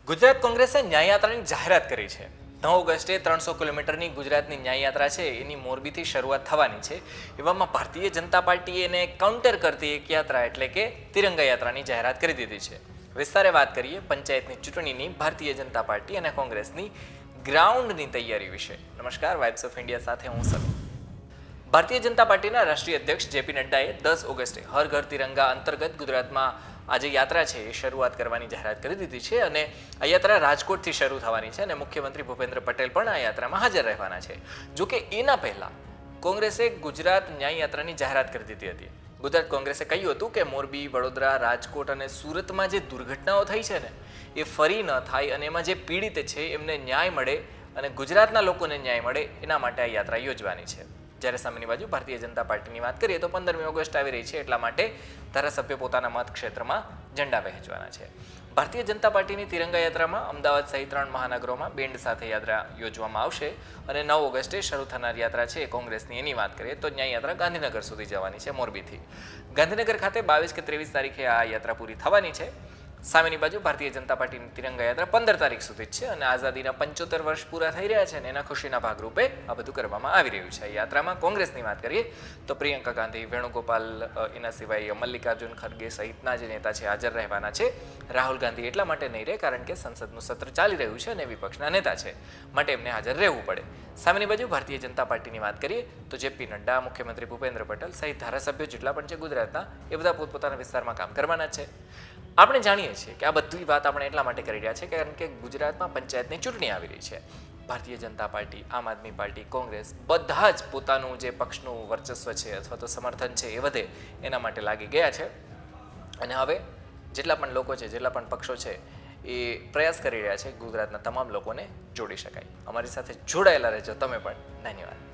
ગુજરાત કોંગ્રેસે ન્યાયયાત્રાની જાહેરાત કરી છે। 9 ઓગસ્ટે 300 કિલોમીટરની ગુજરાતની ન્યાયયાત્રા છે એની મોરબીથી શરૂઆત થવાની છે। એવામાં ભારતીય જનતા પાર્ટીએ એને કાઉન્ટર કરતી એક યાત્રા એટલે કે તિરંગા યાત્રાની જાહેરાત કરી દીધી છે। વિસ્તારે વાત કરીએ પંચાયતની ચૂંટણીની ભારતીય જનતા પાર્ટી અને કોંગ્રેસની ગ્રાઉન્ડની તૈયારી વિશે। નમસ્કાર, વાઇબ્સ ઓફ ઇન્ડિયા સાથે હું સર। ભારતીય જનતા પાર્ટીના રાષ્ટ્રીય અધ્યક્ષ જેપી નડ્ડાએ 10 ઓગસ્ટે હર ઘર તિરંગા અંતર્ગત ગુજરાતમાં આજે યાત્રા છે એ શરૂઆત કરવાની જાહેરાત કરી દીધી છે અને આ યાત્રા રાજકોટથી શરૂ થવાની છે અને મુખ્યમંત્રી ભૂપેન્દ્ર પટેલ પણ આ યાત્રામાં હાજર રહેવાના છે। જોકે એના પહેલાં કોંગ્રેસે ગુજરાત ન્યાય યાત્રાની જાહેરાત કરી દીધી હતી। ગુજરાત કોંગ્રેસે કહ્યું હતું કે મોરબી, વડોદરા, રાજકોટ અને સુરતમાં જે દુર્ઘટનાઓ થઈ છે ને એ ફરી ન થાય અને એમાં જે પીડિત છે એમને ન્યાય મળે અને ગુજરાતના લોકોને ન્યાય મળે એના માટે આ યાત્રા યોજવાની છે। જ્યારે સામેની બાજુ ભારતીય જનતા પાર્ટીની વાત કરીએ તો 15મી ઓગસ્ટ આવી રહી છે એટલા માટે ધારાસભ્યો પોતાના મત ક્ષેત્રમાં ઝંડા વહેંચવાના છે। ભારતીય જનતા પાર્ટીની તિરંગા યાત્રામાં અમદાવાદ સહિત 3 મહાનગરોમાં બેન્ડ સાથે યાત્રા યોજવામાં આવશે અને 9 ઓગસ્ટે શરૂ થનાર યાત્રા છે કોંગ્રેસની એની વાત કરીએ તો ન્યાય યાત્રા ગાંધીનગર સુધી જવાની છે મોરબીથી। ગાંધીનગર ખાતે 22 કે 23 તારીખે આ યાત્રા પૂરી થવાની છે। સામેની બાજુ ભારતીય જનતા પાર્ટીની તિરંગા યાત્રા 15 તારીખ સુધી જ છે અને આઝાદીના 75 વર્ષ પૂરા થઈ રહ્યા છે અને એના ખુશીના ભાગરૂપે આ બધું કરવામાં આવી રહ્યું છે। યાત્રામાં કોંગ્રેસની વાત કરીએ તો પ્રિયંકા ગાંધી, વેણુગોપાલ, એના સિવાય મલ્લિકાર્જુન ખડગે સહિતના જે નેતા છે હાજર રહેવાના છે। રાહુલ ગાંધી એટલા માટે નહીં રહે કારણ કે સંસદનું સત્ર ચાલી રહ્યું છે અને વિપક્ષના નેતા છે માટે એમને હાજર રહેવું પડે। સામેની બાજુ ભારતીય જનતા પાર્ટીની વાત કરીએ તો જેપી નડ્ડા, મુખ્યમંત્રી ભૂપેન્દ્ર પટેલ સહિત ધારાસભ્યો જેટલા પણ છે ગુજરાતના એ બધા પોતપોતાના વિસ્તારમાં કામ કરવાના છે। આપણે જાણીએ છીએ કે આ બધી વાત આપણે એટલા માટે કરી રહ્યા છે કારણ કે ગુજરાતમાં પંચાયતની ચૂંટણી આવી રહી છે। ભારતીય જનતા પાર્ટી, આમ આદમી પાર્ટી, કોંગ્રેસ બધા જ પોતાનું જે પક્ષનું વર્ચસ્વ છે અથવા તો સમર્થન છે એ વધે એના માટે લાગી ગયા છે અને હવે જેટલા પણ લોકો છે, જેટલા પણ પક્ષો છે એ પ્રયાસ કરી રહ્યા છે ગુજરાતના તમામ લોકોને જોડી શકાય। અમારી સાથે જોડાયેલા રહેજો તમે પણ। ધન્યવાદ।